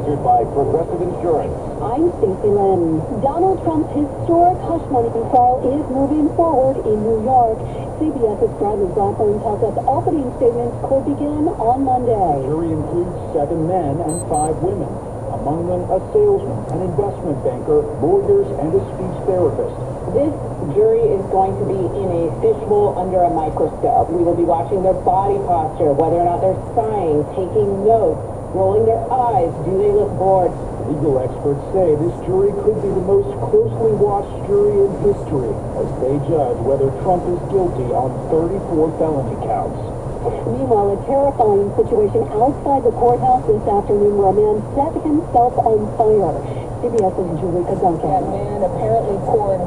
sponsored by Progressive Insurance. I'm Stacey Lynn. Donald Trump's historic hush money trial is moving forward in New York. CBS's Bradley Blackburn tells us opening statements could begin on Monday. The jury includes 7 men and 5 women. Among them, a salesman, an investment banker, lawyers, and a speech therapist. This jury is going to be in a fishbowl under a microscope. We will be watching their body posture, whether or not they're sighing, taking notes, rolling their eyes. Do they look bored? Legal experts say this jury could be the most closely watched jury in history as they judge whether Trump is guilty on 34 felony counts. Meanwhile, a terrifying situation outside the courthouse this afternoon where a man set himself on fire. CBS's Julie Kazunkin. That man apparently poured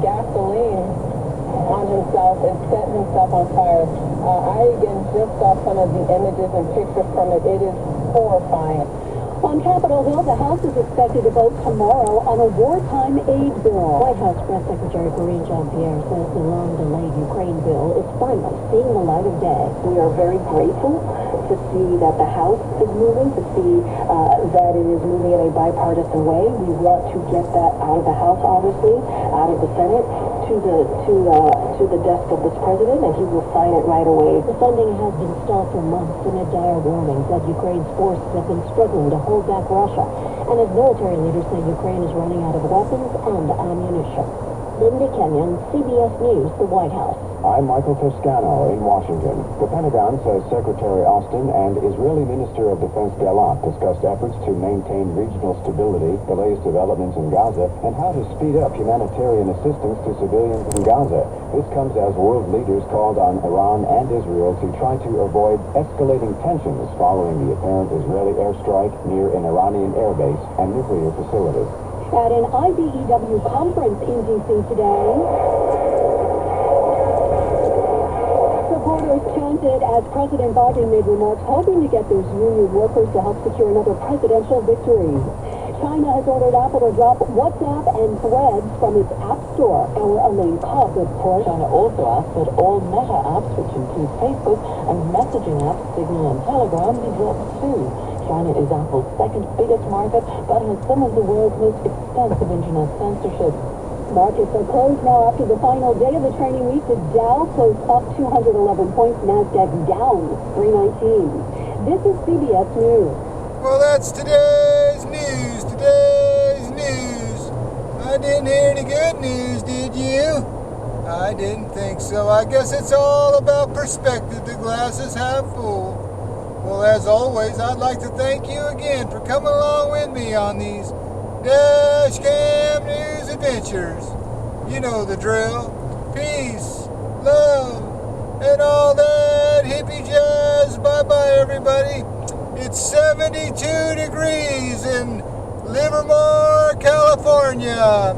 gasoline on himself and set himself on fire. I again just saw some of the images and pictures from it. It is horrifying. On Capitol Hill, the House is expected to vote tomorrow on a wartime aid bill. White House Press Secretary Karine Jean-Pierre says the long-delayed Ukraine bill is finally seeing the light of day. We are very grateful to see that the House is moving, to see that it is moving in a bipartisan way. We want to get that out of the House, obviously, out of the Senate, to the desk of this president, and he will sign it right away. The funding has been stalled for months amid dire warnings that Ukraine's forces have been struggling to hold back Russia, and as military leaders say Ukraine is running out of weapons and ammunition. Linda Kenyon, CBS News, the White House. I'm Michael Toscano in Washington. The Pentagon says Secretary Austin and Israeli Minister of Defense Gallant discussed efforts to maintain regional stability, the latest developments in Gaza, and how to speed up humanitarian assistance to civilians in Gaza. This comes as world leaders called on Iran and Israel to try to avoid escalating tensions following the apparent Israeli airstrike near an Iranian airbase and nuclear facility. At an IBEW conference in D.C. today, supporters chanted as President Biden made remarks hoping to get those union workers to help secure another presidential victory. China has ordered Apple to drop WhatsApp and Threads from its App Store. Our Elaine Cobb reports. China also asked that all Meta apps, which include Facebook and messaging apps, Signal and Telegram, be dropped too. China is Apple's second biggest market, but has some of the world's most extensive internet censorship. Markets are closed now after the final day of the trading week. The Dow closed up 211 points, NASDAQ down 319. This is CBS News. Well, that's today's news. Today's news. I didn't hear any good news, did you? I didn't think so. I guess it's all about perspective. The glass is half full. Well, as always, I'd like to thank you again for coming along with me on these Dashcam News adventures. You know the drill. Peace, love, and all that hippie jazz. Bye-bye, everybody. It's 72 degrees in Livermore, California.